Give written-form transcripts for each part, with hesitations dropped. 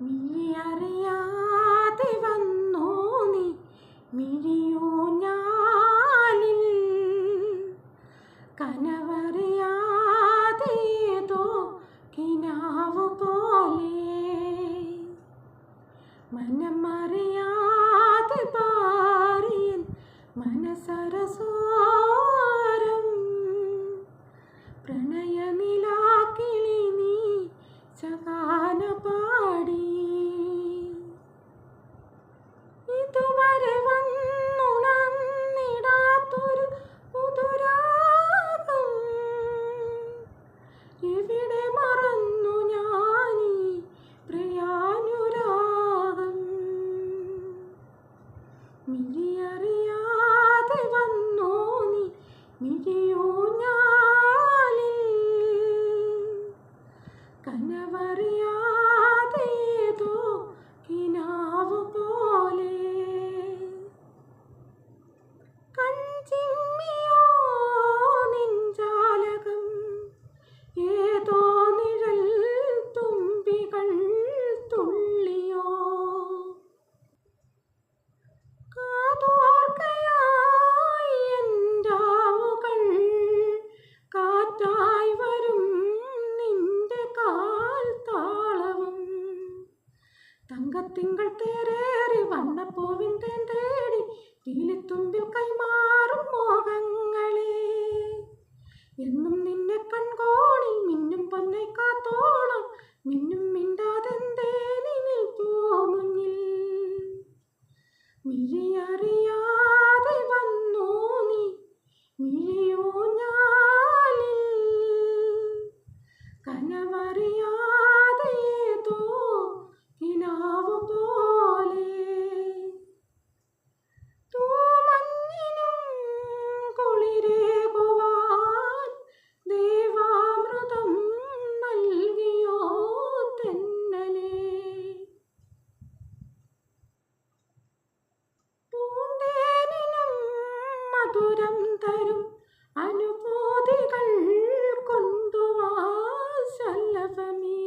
മിഴിയറിയാതെ വന്നു നീ മിഴിയൂഞ്ഞാലിൽ കനവറിയാതെ ഏതോ കിനാവു പോലെ മനമറിയാതെ പാറിയൻ മനസരസോരം പ്രണയനിലാക്കിളി നീ ചകാന പാടി ഇതുവരെ വന്നുണർന്നിടാത്തൊരു പുതുരാഗം എവിടെ മറന്നു ഞാനീ പ്രിയാനുരാഗം മിഴിയറിയാതെ വന്നു നീ മിഴിയൂഞ്ഞാലിൽ കനവറിയാതെ ഏതോ കിനാവു പോലെ കൺചിമ്മിയോ നിൻജാലകം ഏതോ നിഴൽ തുമ്പികൾ തുള്ളിയോ കാതോർക്കയായി എൻ്റാവുകൾ കാറ്റായി വരും നിന്റെ കാൽ താളവും തങ്കത്തിങ്കൾ തേരേറി വണ്ണപ്പൂവിൻ തേൻ തേടി തീലിത്തുമ്പിൽ കൈമാറും മോഹങ്ങളെ എന്നും നിന്നെ കൺകോണിൽ മിന്നും പൊന്നെ കാത്തോളം മിന്നും മിണ്ടാതെന്തേ നിൽപ്പൂ മുന്നിൽ മിഴിയറിയാതെ വന്നു നീ മിഴിയൂഞ്ഞാലിൽ കനവറിയാതെ ഏതോ കിനാവു പോലെ തൂമഞ്ഞിനും കുളിരേകുവാൻ ദേവാമൃതം നൽകിയോ തെന്നലേ പൂന്തേനിനും മധുരം തരും അനുഭൂതികൾ കൊണ്ടുവാ ശലഭമേ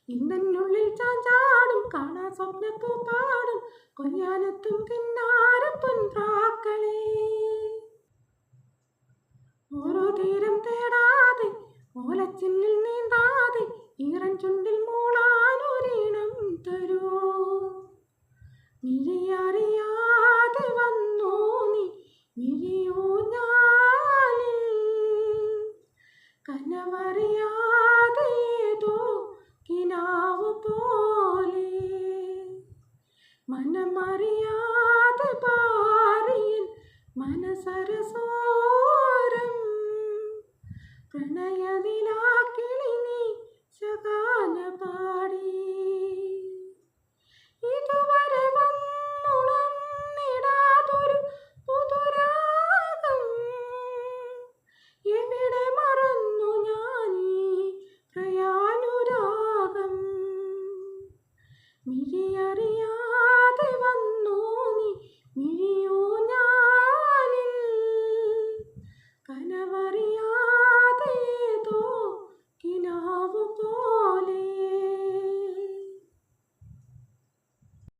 ഇന്നെന്നുള്ളിൽ ചാഞ്ചാടും കാണാ സ്വപ്നപ്പൂ പാടും കൊയ്യാനെത്തും കിന്നാരപ്പൊൻപ്രാക്കളെ ഓരോ തീരം തേടാതെ ഓലച്ചില്ലിൽ നീന്താതെ ഈറൻ ചുണ്ടിൽ മൂളാനൊരീണം തരുവോ മിഴിയറിയാതെ വന്നു നീ മിഴിയൂഞ്ഞാലിൽ കനവറിയാതെ ഏതോ കിനാവു പോലെ മനമറിയാതെ പാറിയൻ മനസരസോരം പ്രണയനിലാക്കിളി നീ ചകാന പാടി